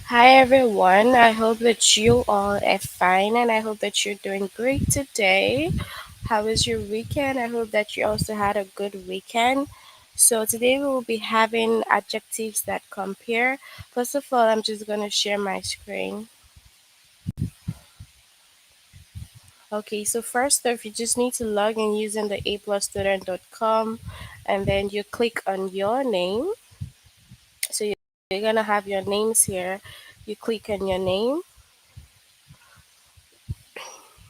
Hi everyone, I hope that you all are fine and I hope that you're doing great today. How was your weekend? I hope that you also had a good weekend. So, today we will be having adjectives that compare. First of all, I'm just going to share my screen. Okay, so first off, you just need to log in using the aplusstudent.com and then you click on your name. So, you're going to have your names here. You click on your name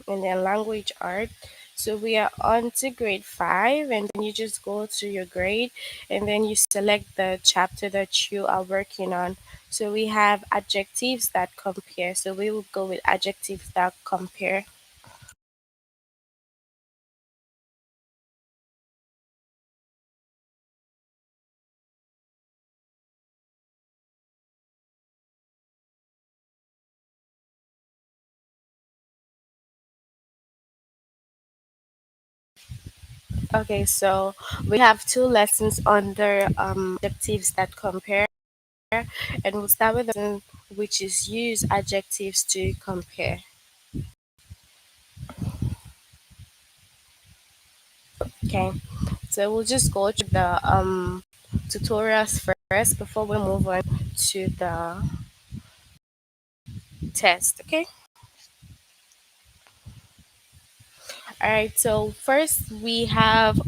and then language art. So we are on to grade 5, and then you just go to your grade and then you select the chapter that you are working on. So we have adjectives that compare. So we will go with adjectives that compare. Okay, so we have two lessons under adjectives that compare, and we'll start with the lesson which is use adjectives to compare. Okay, so we'll just go to the tutorials first before we move on to the test. Okay. All right. So first we have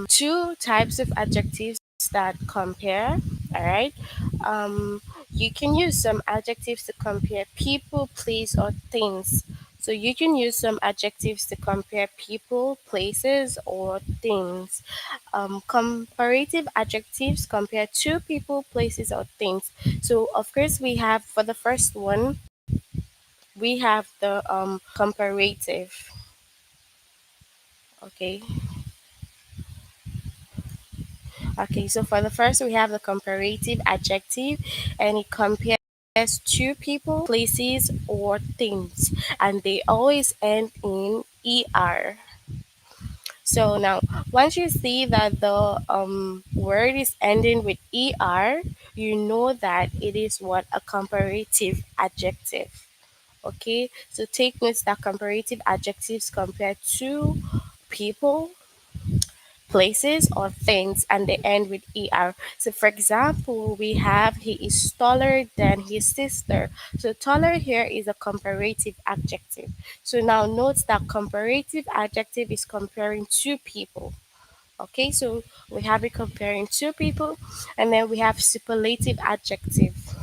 two types of adjectives that compare. All right. You can use some adjectives to compare people, place, or things. So you can use some adjectives to compare people, places, or things. Comparative adjectives compare two people, places, or things. So of course we have for the first one we have the comparative. Okay. Okay, so for the first we have the comparative adjective and it compares two people, places, or things, and they always end in er. So now once you see that the word is ending with er, you know that it is what a comparative adjective. Okay, so take notes that comparative adjectives compare two people, places, or things, and they end with er. So for example, we have he is taller than his sister. So taller here is a comparative adjective. So now note that comparative adjective is comparing two people. Okay, so we have it comparing two people, and then we have superlative adjective.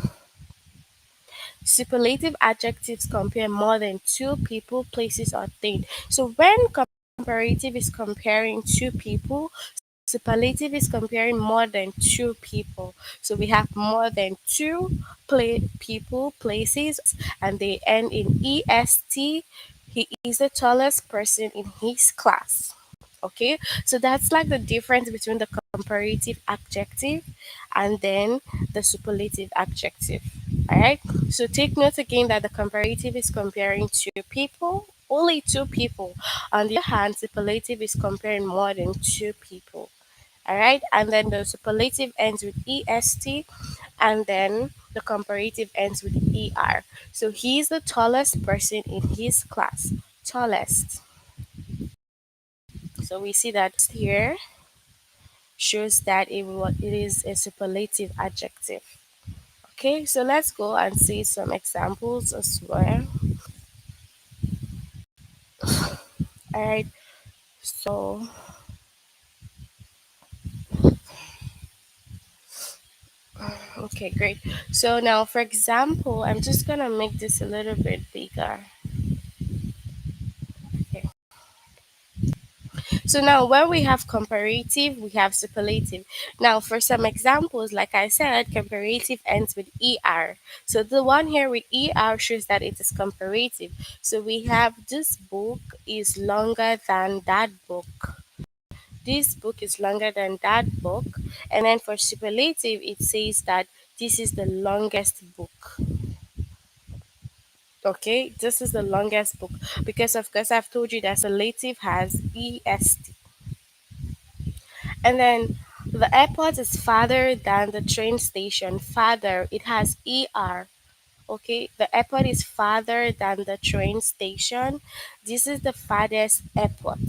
Superlative adjectives compare more than two people, places, or things. So when comparative is comparing two people, superlative is comparing more than two people. So we have more than two people, places, and they end in est. He is the tallest person in his class. Okay, so that's like the difference between the comparative adjective and then the superlative adjective. All right, so take note again that the comparative is comparing two people, only two people. On the other hand, superlative is comparing more than two people. All right, and then the superlative ends with est, and then the comparative ends with er. So he's the tallest person in his class. Tallest. So we see that here shows that it is a superlative adjective. Okay, so let's go and see some examples as well. All right, so okay, great. So now, for example, I'm just gonna make this a little bit bigger. Okay. So now, when we have comparative, we have superlative. Now, for some examples, like I said, comparative ends with er. So the one here with er shows that it is comparative. So we have this book is longer than that book. This book is longer than that book. And then for superlative, it says that this is the longest book. Okay, this is the longest book because, of course, I've told you that superlative has est. And then the airport is farther than the train station. Farther, it has er. Okay, the airport is farther than the train station. This is the farthest airport.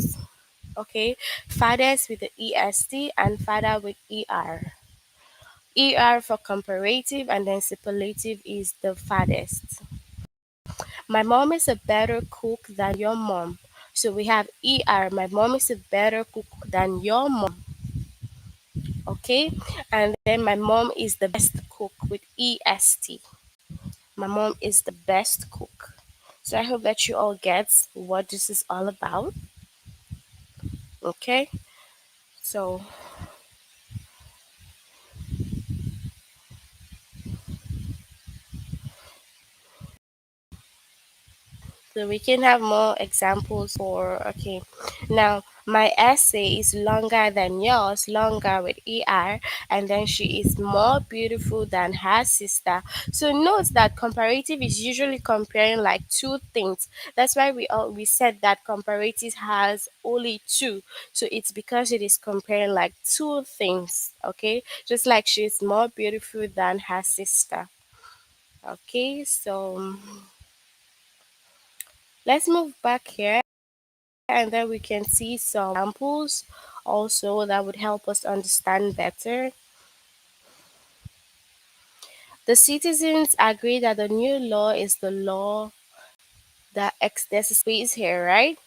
Okay, farthest with the EST and farther with ER. ER for comparative and then superlative is the farthest. My mom is a better cook than your mom. So we have ER. My mom is a better cook than your mom. Okay, and then my mom is the best cook with EST. My mom is the best cook. So I hope that you all get what this is all about. Okay, so we can have more examples for, okay. Now, my essay is longer than yours, longer with ER, and then she is more beautiful than her sister. So note that comparative is usually comparing like two things. That's why we said that comparative has only two. So it's because it is comparing like two things, okay? Just like she's more beautiful than her sister. Okay, so let's move back here and then we can see some examples also that would help us understand better. The citizens agree that the new law is the law that there's a space here, right?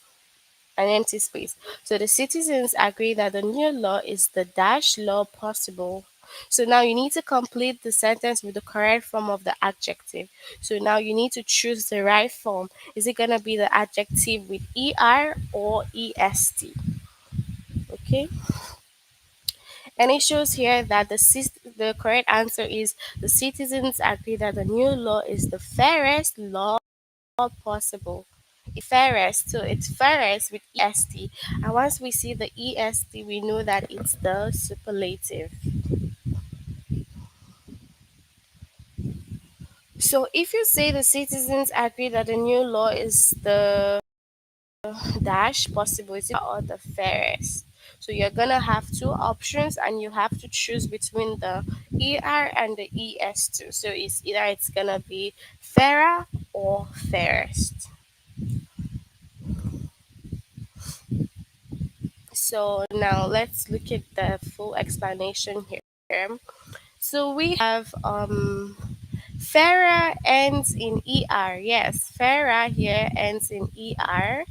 An empty space. So the citizens agree that the new law is the dash law possible. So now you need to complete the sentence with the correct form of the adjective. So now you need to choose the right form. Is it gonna be the adjective with ER or EST? Okay. And it shows here that the correct answer is the citizens agree that the new law is the fairest law possible. Fairest, so it's fairest with EST. And once we see the EST, we know that it's the superlative. So if you say the citizens agree that the new law is the dash possibility or the fairest. So you're gonna have two options and you have to choose between the ER and the ES2. So it's gonna be fairer or fairest. So now let's look at the full explanation here. So we have fairer ends in ER. Yes, fairer here ends in ER.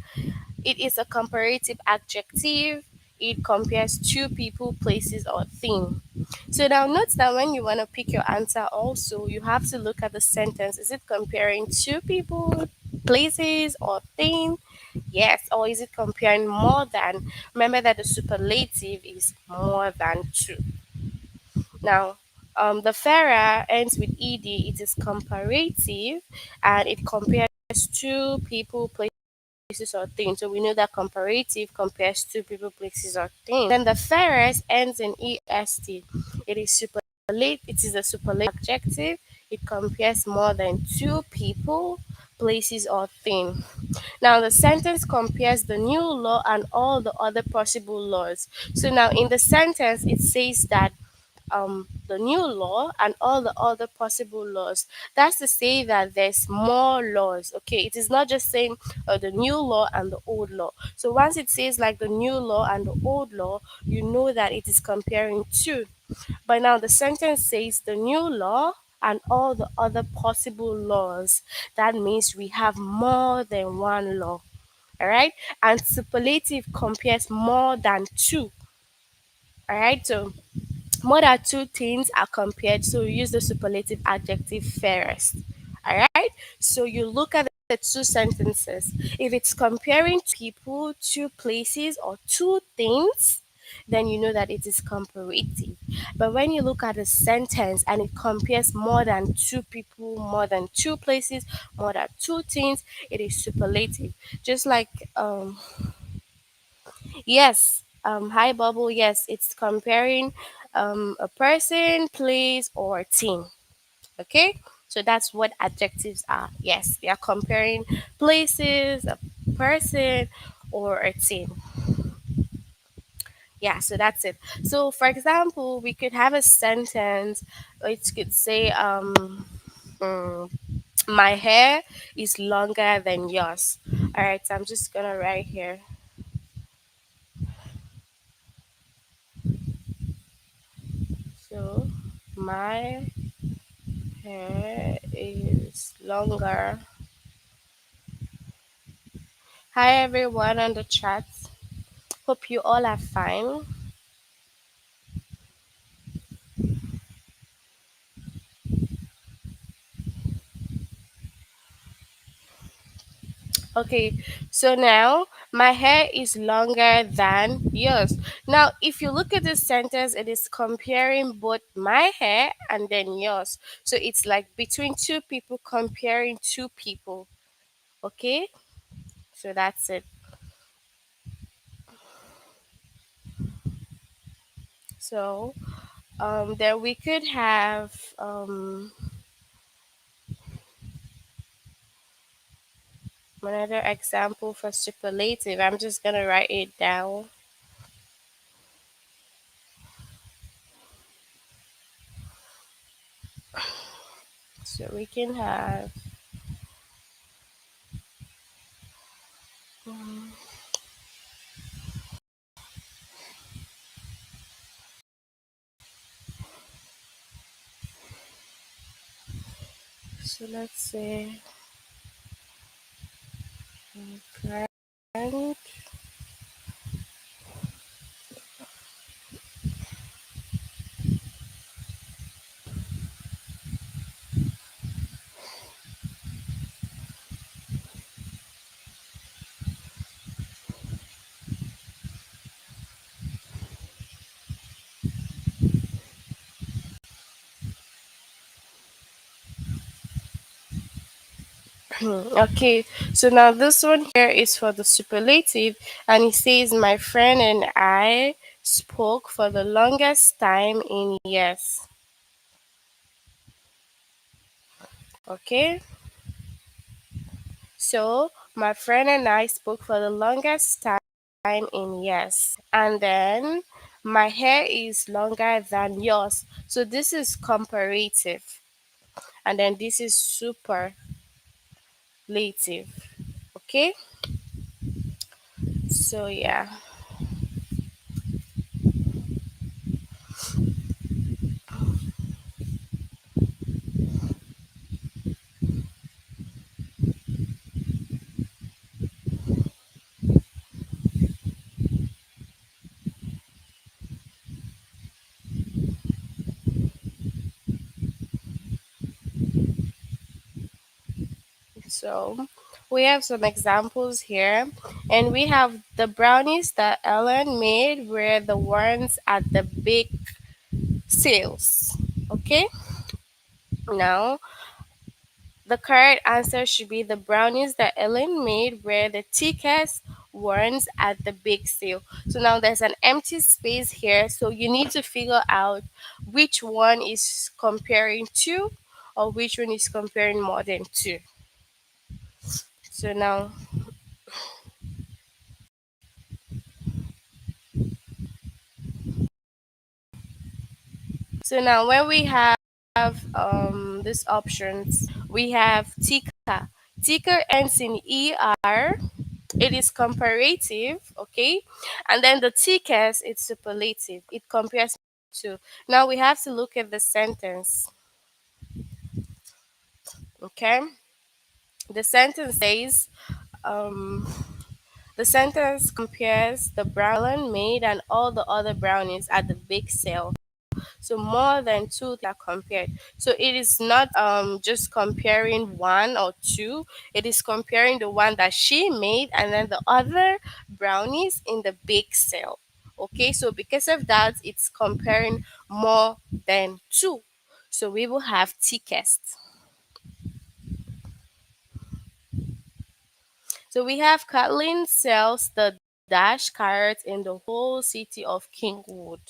It is a comparative adjective. It compares two people, places, or thing. So now note that when you want to pick your answer also, you have to look at the sentence. Is it comparing two people, places, or thing? Yes. Or is it comparing more than? Remember that the superlative is more than two. Now, the fairer ends with ed. It is comparative and it compares two people, places or things. So we know that comparative compares two people, places or things. Then the fairest ends in est. It is superlative. It is a superlative adjective. It compares more than two people, places or things. Now the sentence compares the new law and all the other possible laws. So now in the sentence it says that the new law and all the other possible laws. That's to say that there's more laws. Okay, it is not just saying the new law and the old law. So once it says like the new law and the old law, you know that it is comparing two. But now the sentence says the new law and all the other possible laws. That means we have more than one law. All right, and superlative compares more than two. All right, so more than two things are compared, so you use the superlative adjective fairest. All right, so you look at the two sentences. If it's comparing two people, two places, or two things, then you know that it is comparative. But when you look at a sentence and it compares more than two people, more than two places, more than two things, it is superlative. Just like yes, hi bubble. Yes, it's comparing a person, place, or thing. Okay, so that's what adjectives are. Yes, they are comparing places, a person, or a thing. Yeah, so that's it. So, for example, we could have a sentence. It could say, My hair is longer than yours. All right, so I'm just gonna write here. So my hair is longer. Hi everyone on the chat. Hope you all are fine. Okay, so now my hair is longer than yours. Now, if you look at this sentence, it is comparing both my hair and then yours. So it's like between two people comparing two people. Okay, so that's it. So then we could have another example for superlative. I'm just gonna write it down. So we can have. So let's say friend. Okay, so now this one here is for the superlative, and it says, my friend and I spoke for the longest time in years. Okay, so my friend and I spoke for the longest time in years. And then my hair is longer than yours. So this is comparative. And then this is superlative. Okay, so yeah. So we have some examples here, and we have the brownies that Ellen made were the ones at the big sales. Okay, now the correct answer should be the brownies that Ellen made were the thickest ones at the big sale. So now there's an empty space here, so you need to figure out which one is comparing to or which one is comparing more than two. So now when we have these options, we have tika. Tika ends in er. It is comparative, okay, and then the thickest it's superlative. It compares to. Now we have to look at the sentence, okay. The sentence says, um, the sentence compares the brown made and all the other brownies at the big sale. So more than two are compared. So it is not just comparing one or two. It is comparing the one that she made and then the other brownies in the big sale. Okay, so because of that, it's comparing more than two. So we will have thickest. So we have Kathleen sells the dash carrot in the whole city of Kingwood.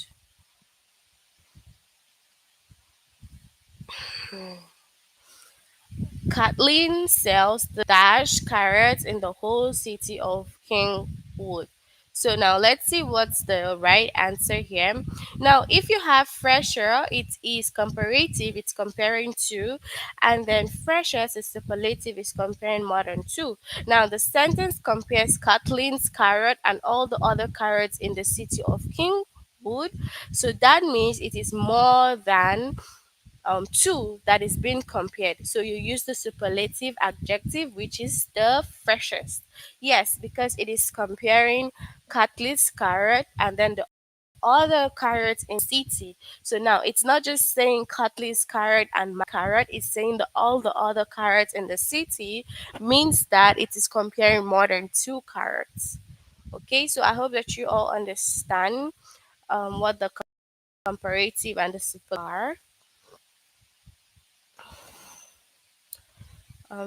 Kathleen sells the dash carrots in the whole city of Kingwood. So now let's see what's the right answer here. Now, if you have fresher, it is comparative, it's comparing to, and then freshers is superlative, is comparing more than to. Now, the sentence compares Kathleen's carrot and all the other carrots in the city of Kingwood. So that means it is more than two that is being compared. So you use the superlative adjective, which is the freshest. Yes, because it is comparing Catholic carrot and then the other carrots in city. So now it's not just saying Catholic carrot and my carrot, it's saying that all the other carrots in the city means that it is comparing more than two carrots. Okay, so I hope that you all understand what the comparative and the super are.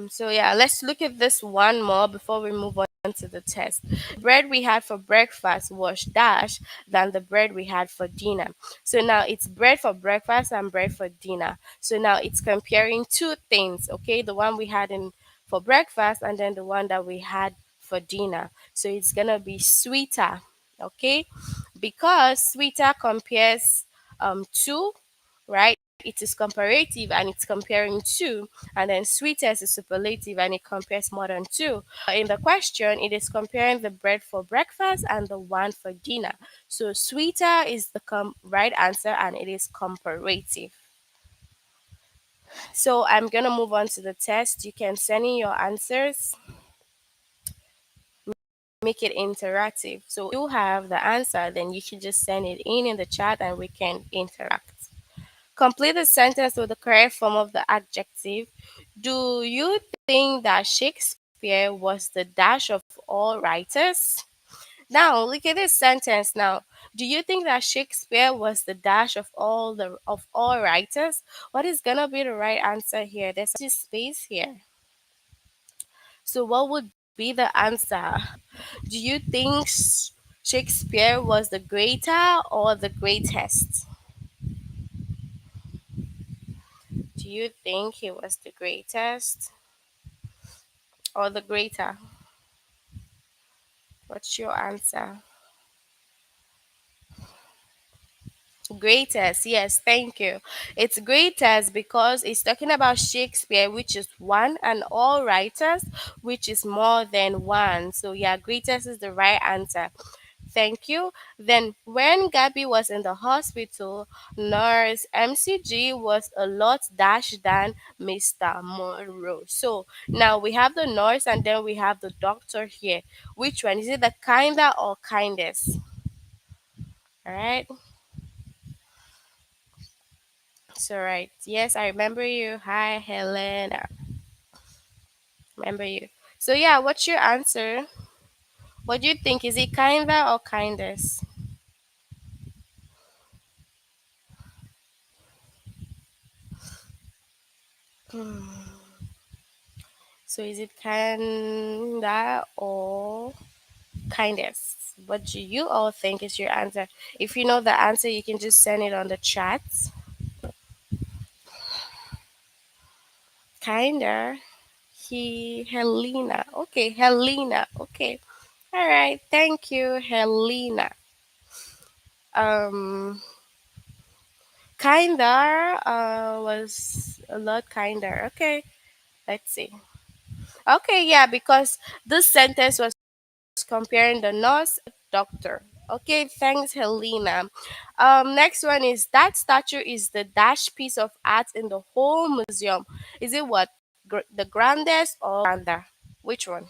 So yeah, let's look at this one more before we move on to the test. Bread we had for breakfast was dash than the bread we had for dinner. So now it's bread for breakfast and bread for dinner. So now it's comparing two things, okay? The one we had in for breakfast and then the one that we had for dinner. So it's gonna be sweeter, okay? Because sweeter compares two, right? It is comparative and it's comparing two, and then sweetest is superlative and it compares more than two. In the question, it is comparing the bread for breakfast and the one for dinner. So sweeter is the right answer and it is comparative. So I'm gonna move on to the test. You can send in your answers, make it interactive. So if you have the answer, then you can just send it in the chat and we can interact. Complete the sentence with the correct form of the adjective. Do you think that Shakespeare was the dash of all writers? Now, look at this sentence now. Do you think that Shakespeare was the dash of all writers? What is gonna be the right answer here? There's just space here. So what would be the answer? Do you think Shakespeare was the greater or the greatest? Do you think he was the greatest or the greater? What's your answer? Greatest, yes, thank you. It's greatest because it's talking about Shakespeare, which is one, and all writers, which is more than one. So, yeah, greatest is the right answer. Thank you. Then, when Gabby was in the hospital, nurse MCG was a lot dash than Mr. Monroe. So, now we have the nurse and then we have the doctor here. Which one? Is it the kinder or kindest? All right. So right. Yes, I remember you. Hi, Helena. Remember you. So yeah, what's your answer? What do you think? Is it kinder or kindest? So is it kinder or kindest? What do you all think is your answer? If you know the answer, you can just send it on the chat. Kinder. Helena. Okay, Helena. Okay. All right. Thank you, Helena. Um Kinder was a lot kinder. Okay, let's see. Okay, yeah, because this sentence was comparing the nurse doctor. Okay, thanks, Helena. Next one is that statue is the dash piece of art in the whole museum. Is it what? The grandest or grander? Which one?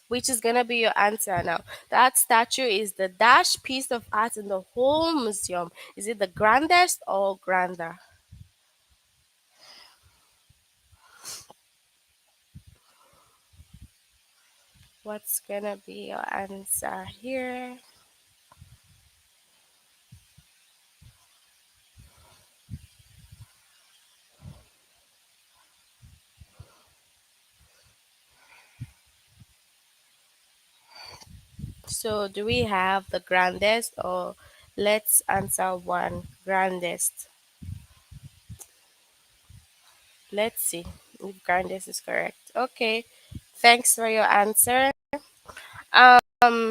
Which is gonna be your answer now? That statue is the dash piece of art in the whole museum. Is it the grandest or grander? What's gonna be your answer here? So, do we have the grandest or let's answer one grandest? Let's see if grandest is correct. Okay, thanks for your answer.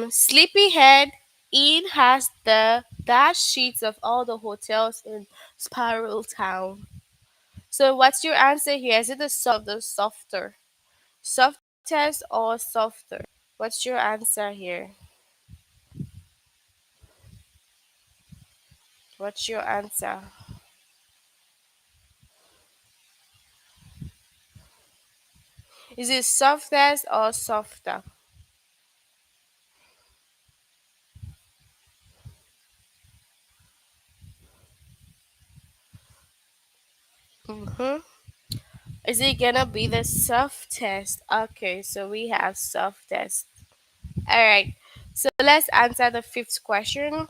Sleepyhead Inn has the dash sheets of all the hotels in Spiral Town. So what's your answer here? Is it the soft or the softer? Softest or softer? What's your answer here? What's your answer? Is it softest or softer? Mm-hmm. Is it gonna be the softest? Okay, so we have softest. All right. So let's answer the fifth question.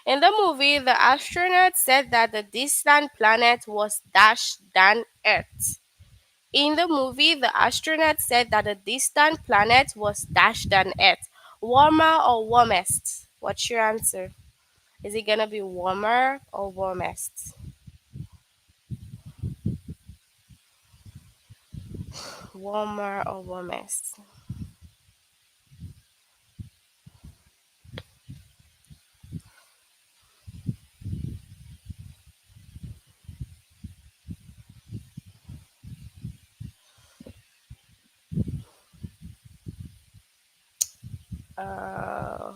In the movie, the astronaut said that the distant planet was dash than Earth. In the movie, the astronaut said that the distant planet was dash than Earth. Warmer or warmest? What's your answer? Is it gonna be warmer or warmest? Warmer or warmest? Uh,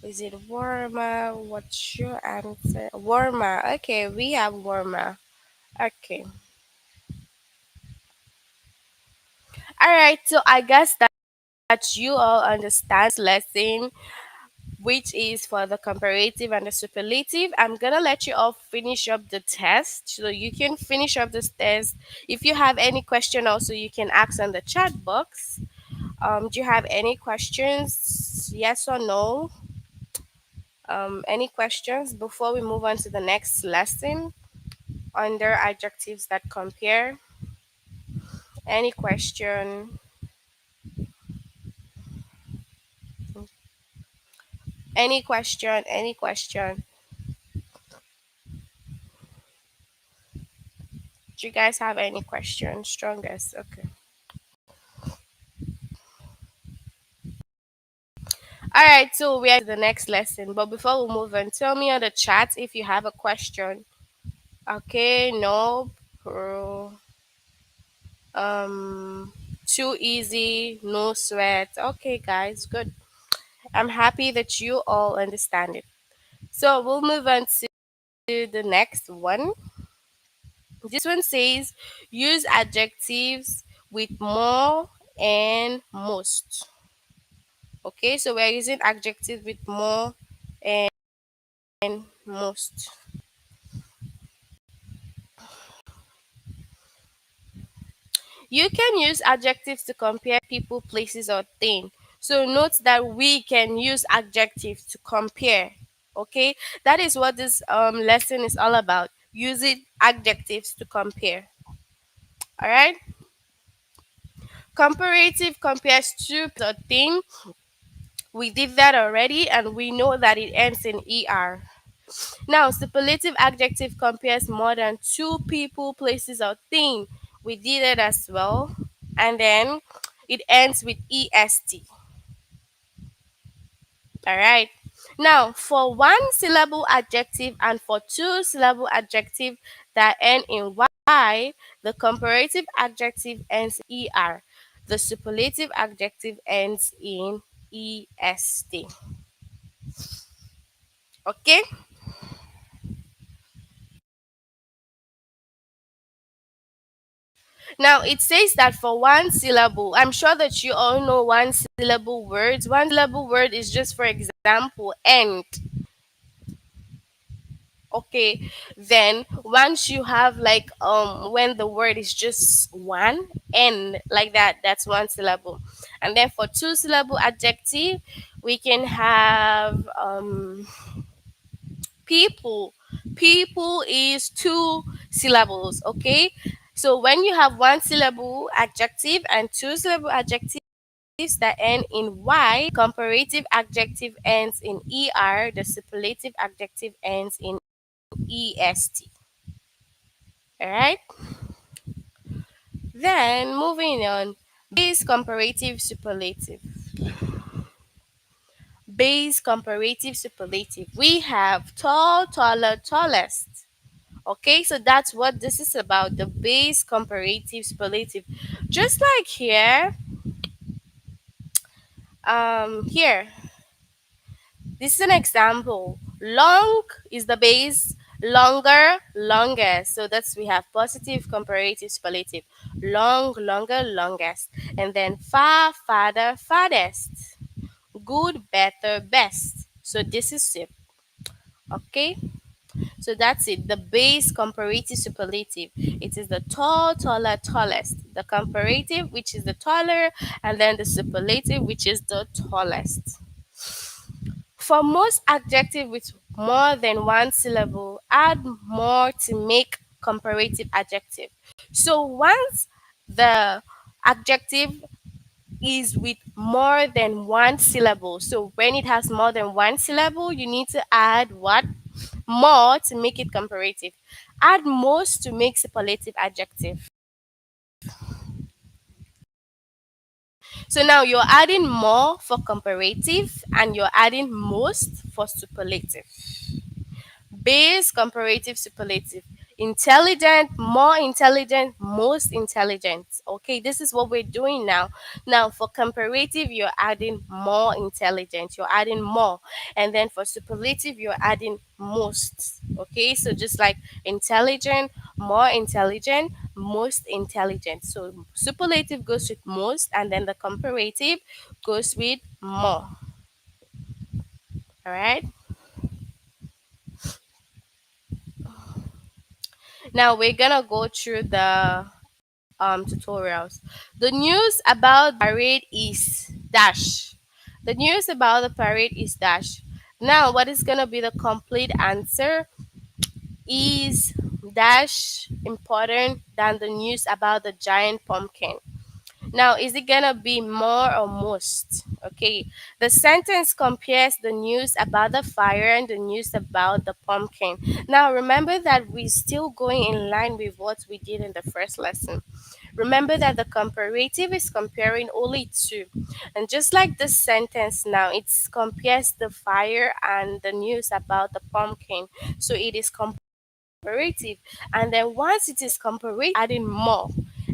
is it warmer? What's your answer? Warmer. Okay, we have warmer. Okay. All right. So I guess that you all understand lesson, which is for the comparative and the superlative. I'm gonna let you all finish up the test, so you can finish up this test. If you have any question, also you can ask on the chat box. Do you have any questions? Yes or no? Any questions before we move on to the next lesson under adjectives that compare? Any question? Any question? Any question? Do you guys have any questions? Strongest. Okay. All right, so we are to the next lesson. But before we move on, tell me on the chat if you have a question. Okay, no, pro, um, too easy, no sweat. Okay, guys, good. I'm happy that you all understand it. So we'll move on to the next one. This one says use adjectives with more and most. Okay, so we're using adjectives with more and most. You can use adjectives to compare people, places, or things. So note that we can use adjectives to compare. Okay, that is what this lesson is all about. Using adjectives to compare. All right. Comparative compares two or thing. We did that already, and we know that it ends in er. Now, superlative adjective compares more than two people, places, or thing. We did it as well. And then it ends with est. All right. Now, for one syllable adjective and for two syllable adjective that end in y, the comparative adjective ends in er. The superlative adjective ends in est. Okay? Now it says that for one syllable, I'm sure that you all know one syllable words. One syllable word is just, for example, end. Okay, then once you have like when the word is just one end like that, that's one syllable. And then for two syllable adjective, we can have people. People is two syllables. Okay, so when you have one syllable adjective and two syllable adjectives that end in y, comparative adjective ends in er, the superlative adjective ends in est. All right. Then moving on, is comparative superlative. Base, comparative, superlative. We have tall, taller, tallest. Okay, so that's what this is about, the base, comparative, superlative. Just like here, this is an example. Long is the base, longer, longest. So that's we have positive, comparative, superlative. Long, longer, longest. And then far, farther, farthest. Good, better, best. So this is it. Okay, so that's it. The base, comparative, superlative. It is the tall, taller, tallest. The comparative, which is the taller, and then the superlative, which is the tallest. For most adjective with more than one syllable, add more to make comparative adjective. So once the adjective is with more than one syllable, so when it has more than one syllable, you need to add what? More to make it comparative. Add most to make superlative adjective. So now you're adding more for comparative and you're adding most for superlative. Base, comparative, superlative. Intelligent, more intelligent, most intelligent. Okay, this is what we're doing now. Now for comparative, you're adding more intelligent, you're adding more. And then for superlative, you're adding most. Okay, so just like intelligent, more intelligent, most intelligent. So superlative goes with most, and then the comparative goes with more. All right. Now we're gonna go through the tutorials. The news about the parade is dash. The news about the parade is dash. Now, what is gonna be the complete answer? Is dash important than the news about the giant pumpkin? Now, is it gonna be more or most? Okay, the sentence compares the news about the fire and the news about the pumpkin. Now, remember that we're still going in line with what we did in the first lesson. Remember that the comparative is comparing only two. And just like this sentence now, it compares the fire and the news about the pumpkin. So it is comparative. And then once it is comparative, adding more.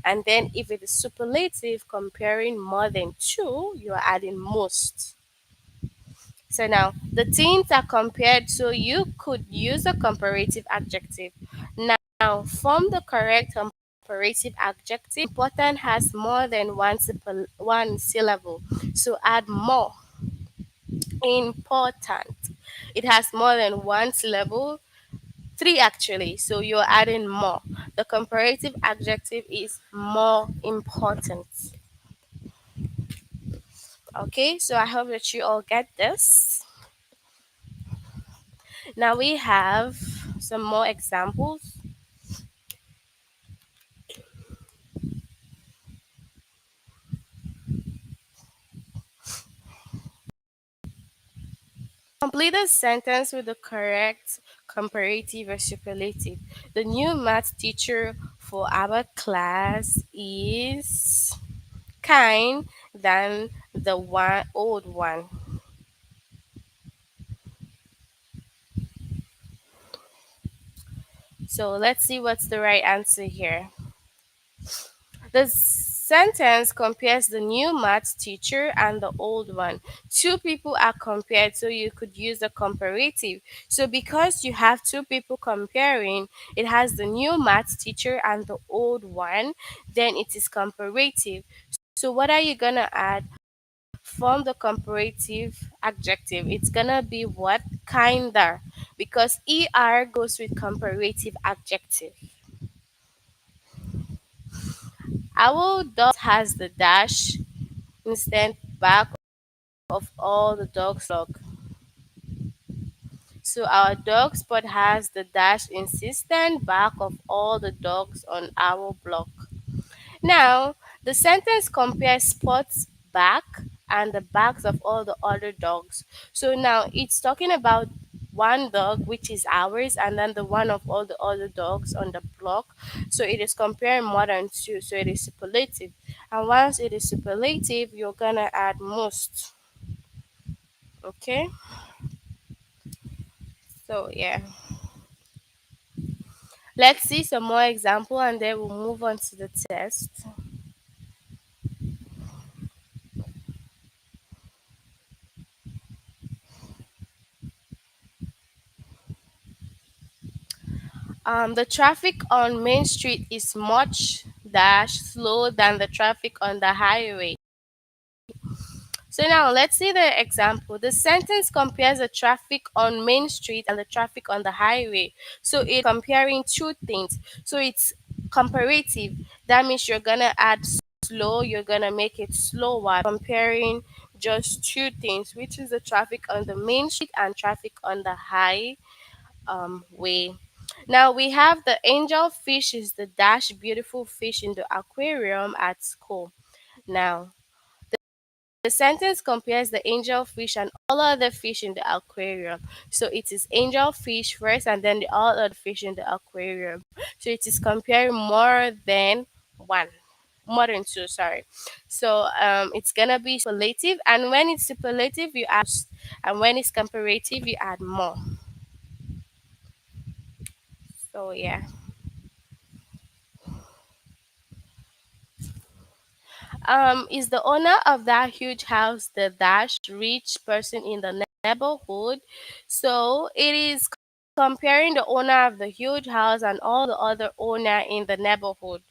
And then if it is superlative, comparing more than two, you are adding most. So now the things are compared, so you could use a comparative adjective. Now form the correct comparative adjective. Important has more than one syllable. So add more. Important. It has more than one syllable. Three actually. So you're adding more. The comparative adjective is more important. Okay, so I hope that you all get this. Now we have some more examples. Complete a sentence with the correct comparative or superlative. The new math teacher for our class is kind than the old one. So let's see what's the right answer here. The sentence compares the new math teacher and the old one. Two people are compared, so you could use a comparative. So because you have two people comparing, it has the new math teacher and the old one, then it is comparative. So what are you gonna add? Form the comparative adjective. It's gonna be what? Kinder, because er goes with comparative adjective. Our dog has the dash instead back of all the dog's log. So our dog spot has the dash insistent back of all the dogs on our block. Now, the sentence compares Spot's back and the backs of all the other dogs. So now it's talking about one dog, which is ours, and then the one of all the other dogs on the block. So it is comparing more than two. So it is superlative. And once it is superlative, you're gonna add most. Okay. So yeah. Let's see some more example and then we'll move on to the test. The traffic on Main Street is much dash slow than the traffic on the highway. So now let's see the example. The sentence compares the traffic on Main Street and the traffic on the highway. So it's comparing two things. So it's comparative. That means you're gonna add slow, you're gonna make it slower, comparing just two things, which is the traffic on the Main Street and traffic on the high way. Now we have the angel fish is the dash beautiful fish in the aquarium at school. Now the sentence compares the angel fish and all other fish in the aquarium. So it is angel fish first and then the all other fish in the aquarium. So it is comparing more than one. More than two, sorry. So it's gonna be superlative, and when it's superlative you add and when it's comparative you add more. So yeah. Is the owner of that huge house the dash rich person in the neighborhood? So it is comparing the owner of the huge house and all the other owner in the neighborhood.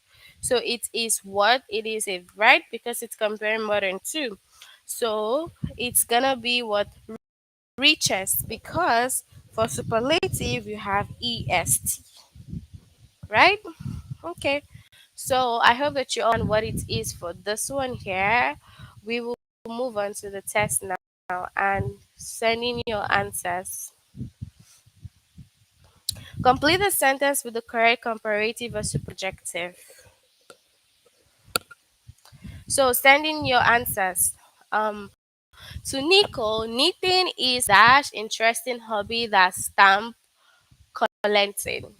So it is what it is, a right, because it's comparing more than two. So it's gonna be what richest, because for superlative you have est, right? Okay. So I hope that you all know what it is for this one here. We will move on to the test now and send in your answers. Complete the sentence with the correct comparative or subjective. So send in your answers. To Nico, knitting is dash interesting hobby that stamp collecting.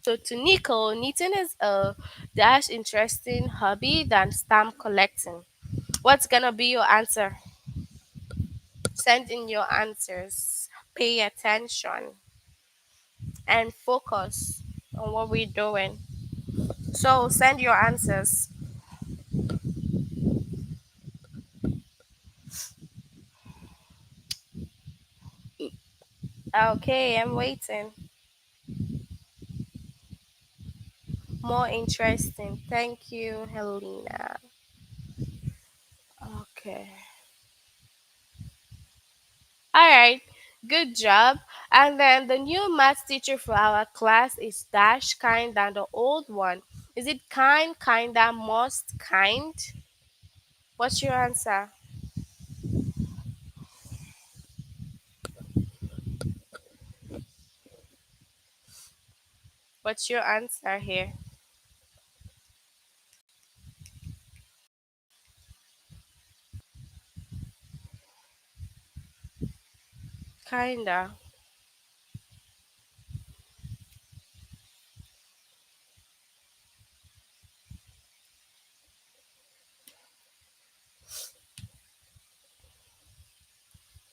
So to Nico, knitting is a dash interesting hobby than stamp collecting. What's gonna be your answer? Send in your answers. Pay attention and focus on what we're doing. So send your answers. Okay, I'm waiting. More interesting. Thank you, Helena. Okay. All right. Good job. And then the new math teacher for our class is dash kind than the old one. Is it kind, kinda, most kind? What's your answer? What's your answer here? Kinda.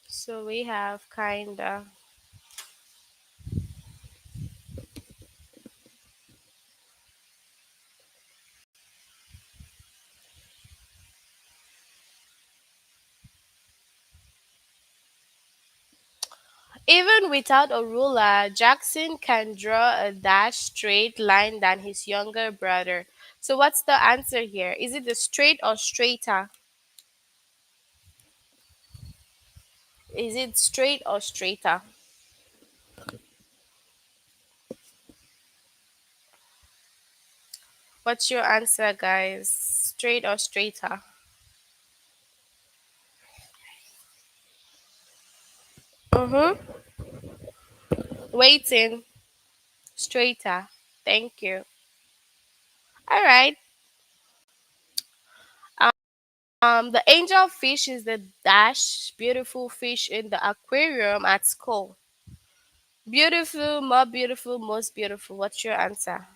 So we have kinda. Even without a ruler, Jackson can draw a dash straight line than his younger brother. So what's the answer here? Is it the straight or straighter? Is it straight or straighter? What's your answer, guys? Straight or straighter? Mm-hmm. Waiting. Straighter. Thank you. All right. The angel fish is the dash beautiful fish in the aquarium at school. Beautiful, more beautiful, most beautiful. What's your answer?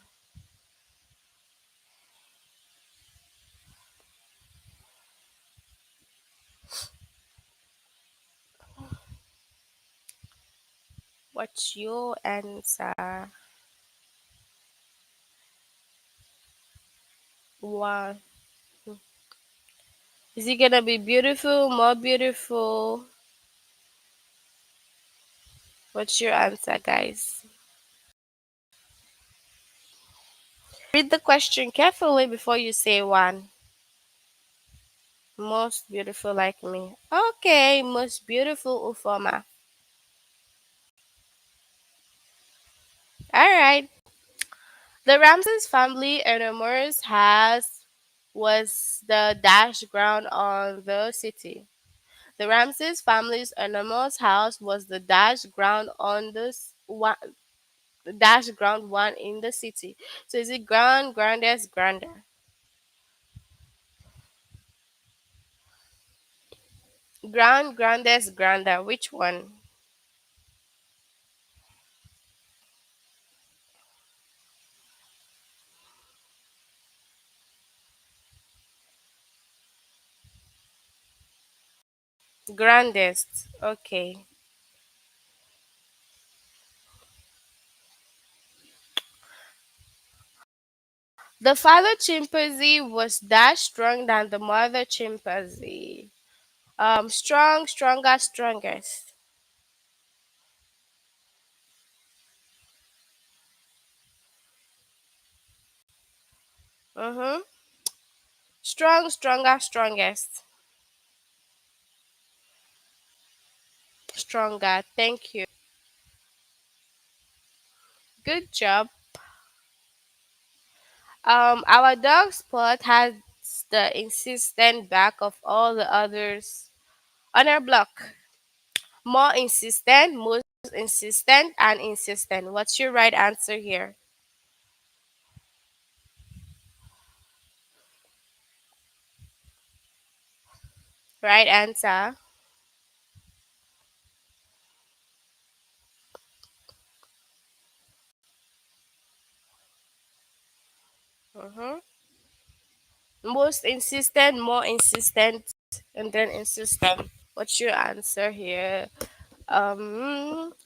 What's your answer? One. Is it gonna be beautiful, more beautiful? What's your answer, guys? Read the question carefully before you say one. Most beautiful like me. Okay, most beautiful Ufoma. Alright. The Ramses family enormous house was the dash ground on the city. The Ramses family's enormous house was the dash ground on the dash ground one in the city. So is it grand, grandest, grander? Grand, grandest, grander. Which one? Grandest. Okay. The father chimpanzee was dash strong than the mother chimpanzee. Strong, stronger, strongest. Mm-hmm. Strong, stronger, strongest. Stronger. Thank you. Good job. Our dog Spot has the insistent back of all the others on our block. More insistent, most insistent, and insistent. What's your right answer here? Right answer. Mm-hmm. Most insistent, more insistent, and then insistent. What's your answer here?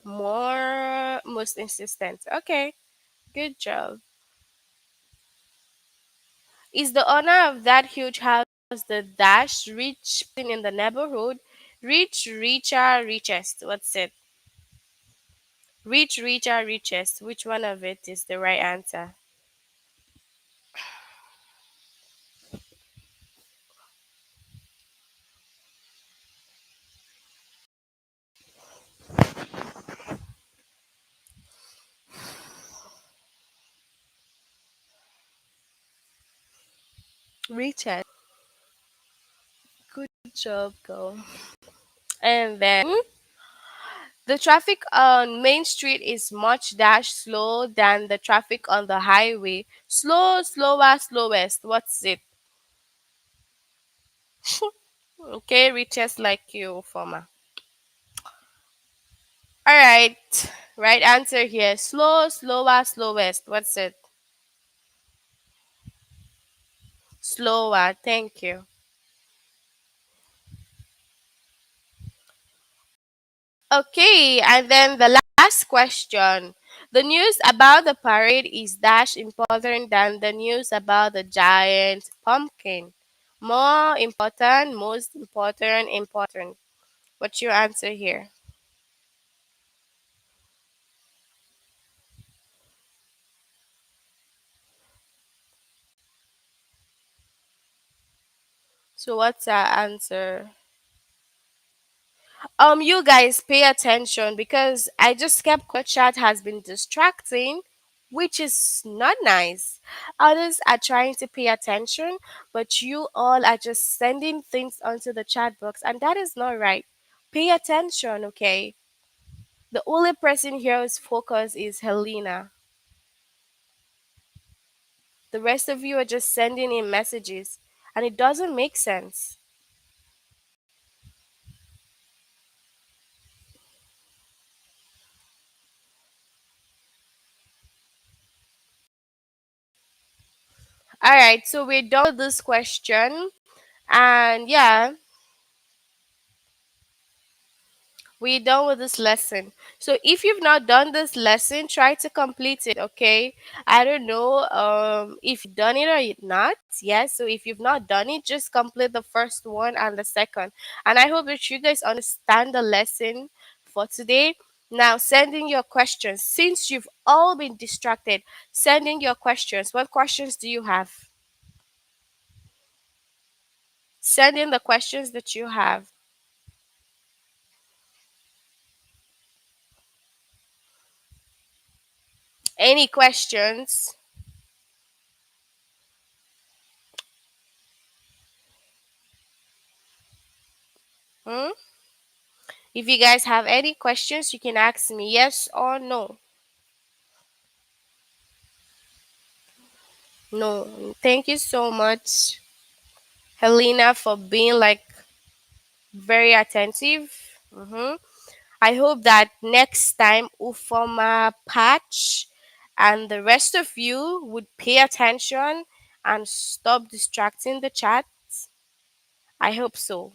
More, most insistent. Okay, good job. Is the owner of that huge house the dash rich person in the neighborhood? Rich, richer, richest. What's it? Rich, richer, richest. Which one of it is the right answer? Richest. Good job, girl. And then the traffic on Main Street is much dash slow than the traffic on the highway. Slow, slower, slowest. What's it? Okay, richest like you, former. All right. Right answer here. Slow, slower, slowest. What's it? Slower. Thank you. Okay, and then the last question. The news about the parade is dash important than the news about the giant pumpkin. More important, most important, important. What's your answer here? So what's our answer? You guys pay attention because I just kept chat has been distracting, which is not nice. Others are trying to pay attention, but you all are just sending things onto the chat box, and that is not right. Pay attention, okay? The only person here who's focused is Helena. The rest of you are just sending in messages, and it doesn't make sense. All right, so we're done with this question. And yeah, we're done with this lesson. So if you've not done this lesson, try to complete it, okay? I don't know if you've done it or you've not. Yes, so if you've not done it, just complete the first one and the second. And I hope that you guys understand the lesson for today. Now, send in your questions. Since you've all been distracted, send in your questions. What questions do you have? Send in the questions that you have. Any questions? Hmm? If you guys have any questions, you can ask me yes or no. No. Thank you so much, Helena, for being like very attentive. I hope that next time Ufoma Patch and the rest of you would pay attention and stop distracting the chat. I hope so.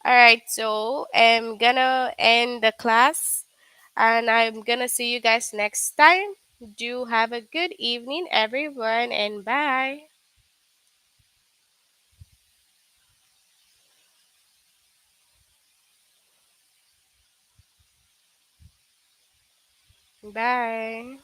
All right, so I'm gonna end the class and I'm gonna see you guys next time. Do have a good evening, everyone, and bye. Bye.